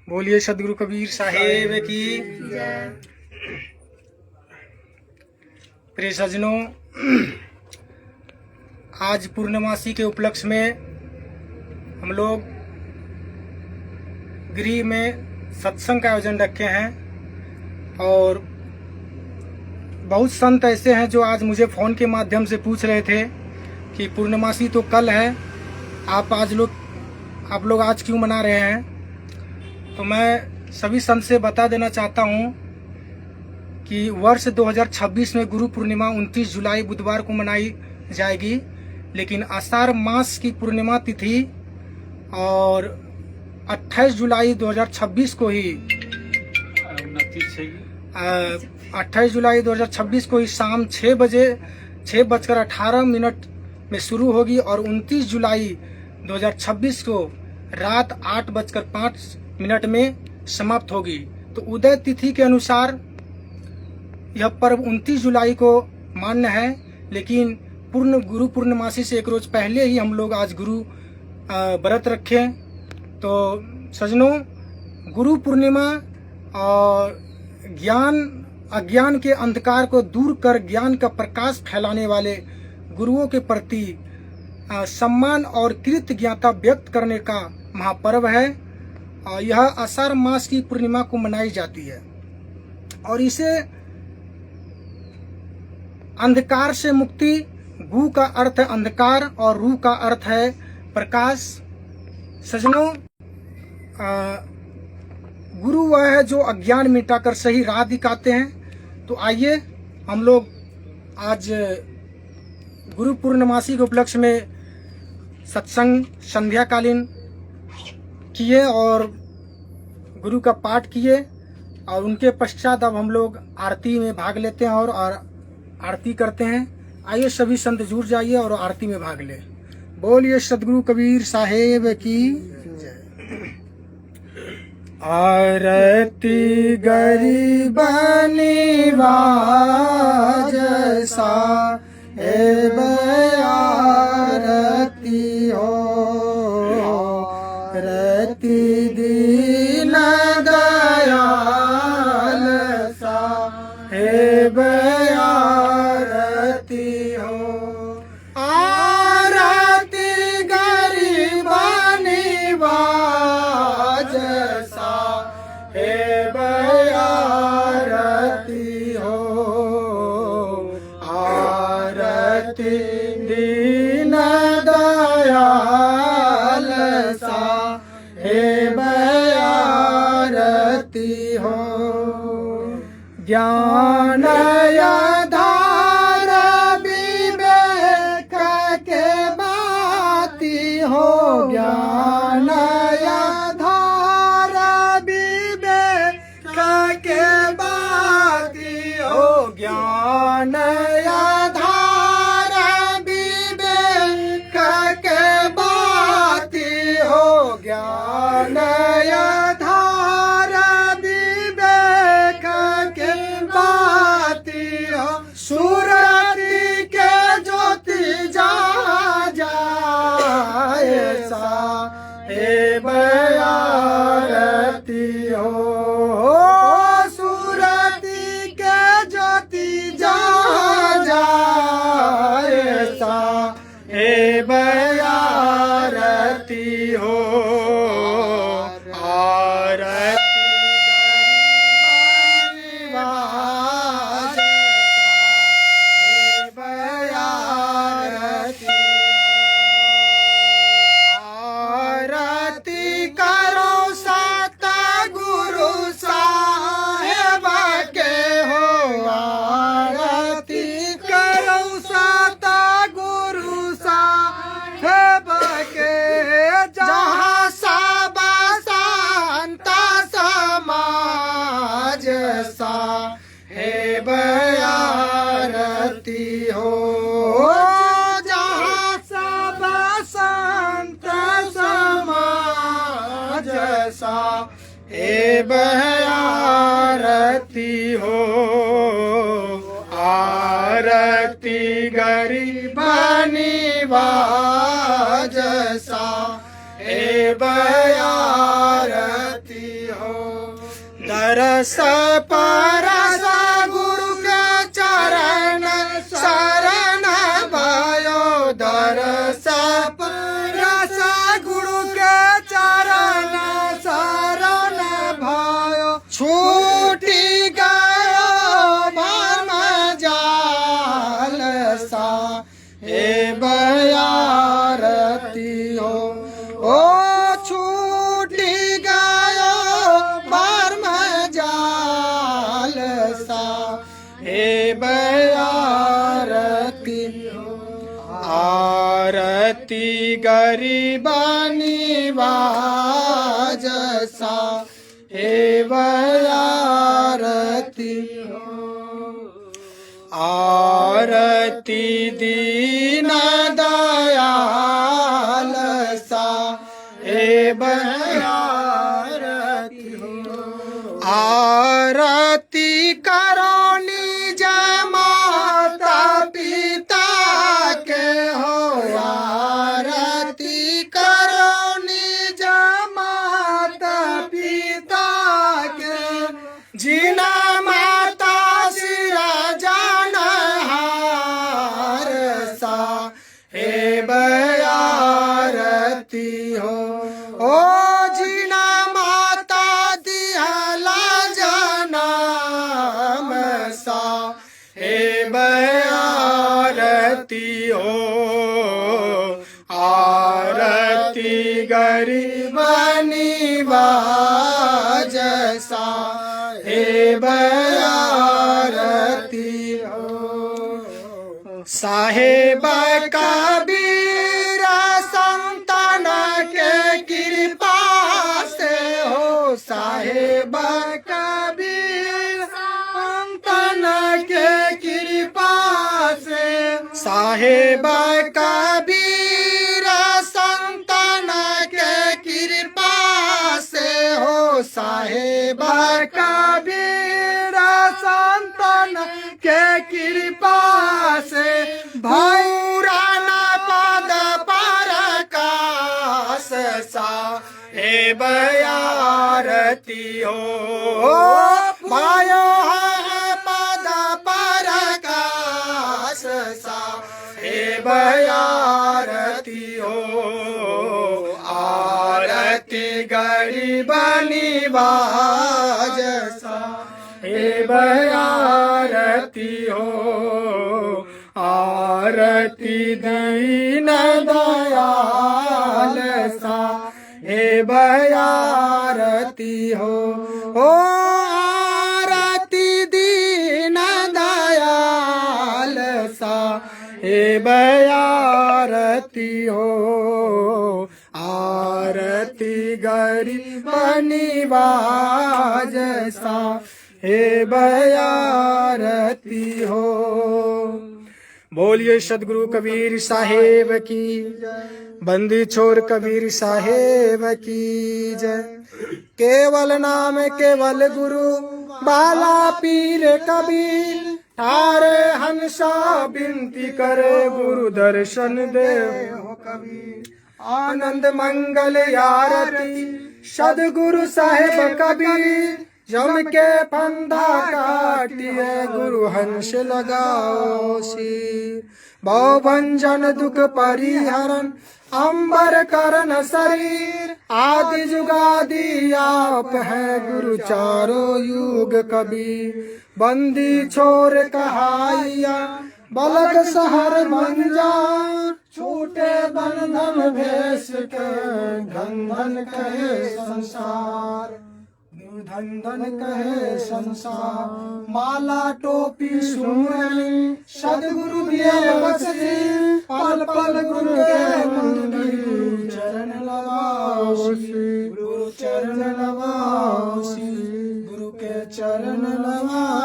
बोलिए सदगुरु कबीर साहेब की जय। प्रिय सज्जनों, आज पूर्णमासी के उपलक्ष्य में हम लोग गृह में सत्संग का आयोजन रखे हैं और बहुत संत ऐसे हैं जो आज मुझे फ़ोन के माध्यम से पूछ रहे थे कि पूर्णमासी तो कल है, आप लोग आज क्यों मना रहे हैं। तो मैं सभी संत से बता देना चाहता हूं कि वर्ष 2026 में गुरु पूर्णिमा 29 जुलाई बुधवार को मनाई जाएगी, लेकिन आषाढ़ मास की पूर्णिमा तिथि और 28 जुलाई 2026 को ही 28 जुलाई 2026 को ही शाम 6:18 में शुरू होगी और 29 जुलाई 2026 को रात 8:05 में समाप्त होगी। तो उदय तिथि के अनुसार यह पर्व 29 जुलाई को मान्य है, लेकिन गुरु पूर्णमासी से एक रोज पहले ही हम लोग आज गुरु व्रत रखें। तो सज्जनों, गुरु पूर्णिमा और अज्ञान के अंधकार को दूर कर ज्ञान का प्रकाश फैलाने वाले गुरुओं के प्रति सम्मान और कृतज्ञता व्यक्त करने का महापर्व है। यह आषाढ़ मास की पूर्णिमा को मनाई जाती है और इसे अंधकार से मुक्ति, गु का अर्थ है अंधकार और रू का अर्थ है प्रकाश। सज्जनों, गुरु वह है जो अज्ञान मिटाकर सही राह दिखाते हैं। तो आइए हम लोग आज गुरु पूर्णमासी के उपलक्ष्य में सत्संग संध्याकालीन किए और गुरु का पाठ किए और उनके पश्चात अब हम लोग आरती में भाग लेते हैं और आरती करते हैं। आइए सभी संत जुड़ जाइए और आरती में भाग ले। बोलिए सदगुरु कबीर साहेब की जय। आरती गरीबनी वाज साहेब आरती हो, रति दीन दयाल साहेब आरती हो। आरती गरीबनी वाज साहेब आरती हो, आरती दीन दयाल साहेब आरती हो। ज्ञान आधार विवेक के बाती हो, ज्ञान आधार विवेक के बाती हो, ज्ञान आधार विवेक के बाती हो, ज्ञान आधार विवेक के बाती हो। सूरती के ज्योति जा जाए साहेब आरती हो, सूरती के ज्योति जा जाए साहेब आरती हो। साहेब आरती हो, जहाँ सब संत समाज साहेब आरती हो। आरती गरीब निवाज साहेब आरती परस गुरु के चरण शरण भयो दरस परस गुरु के चरण शरण भयो छूटी गयो भ्रम जाल सा हे बयारती हो ओ छूटी गयो भ्रम जाल सा हे बयारती आरती गरीबानी बाजसा हे बयारती आरती दीन दयाल सा हे बयारती आरती करो निज माता पिता के हो आरती करो निज माता पिता के जिना माता सिरा जानहार सा हे बयारती हो ओ जिना माता दिहला जनम सा हे बयारती हो आरती गरीबनी बाजसा हे बयारती हो साहेब कबीर संतन के कृपा से हो साहेब कबीर संतन के कृपा से साहेब कबीर संतन के कृपा से हो साहेब कबीर संतन के कृपा से भौरान पद परकाश सा हे बयारती हो भयो पद परकाश सा हे बयारती हो आरती गरीबनी बाजसा हे बयारती हो आरती दीन दयाल सा हे बयारती हो ओ आरती दीन दयाल सा हे बयारती हो आरती गरीबनी बाजसा हे बयारती हो। बोलिए सदगुरु कबीर साहेब की बंदी छोर कबीर साहेब की जय। केवल नाम केवल गुरु बाला पीर कबीर थारे हंसा बिनती करे गुरु दर्शन दे हो कबीर। आनंद मंगल आरती सदगुरु साहेब कबीर जम के फंदा काटिए गुरु हंस लगाओ सिर। भवभंजन दुख परिहरण अंबर करन शरीर आदि जुगादि आप है गुरु चारों युग कबीर। बंदी छोर कहाइया बलक सहर बंजार छूटे बंधन भेष के धन धन कहे संसार। धन धन कहे संसार माला टोपी सुमरन सदगुरु दिए बख्शी पल पल गुरु के मंदिर चरण लगाओ गुरु चरण लगाओ गुरु के चरण लगाओ।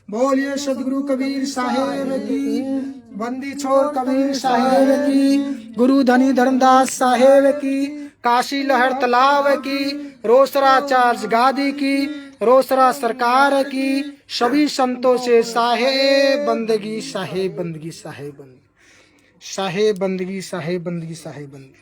बोलिए सदगुरु कबीर साहेब की बंदी छोर कबीर साहेब की गुरु धनी धर्मदास साहेब की काशी लहर तालाब की रोसरा चार्ज गादी की रोसरा सरकार की सभी संतों से साहेब बंदगी साहेब बंदगी साहेब बंदगी साहेब बंदगी साहेब बंदगी साहेब बंदगी।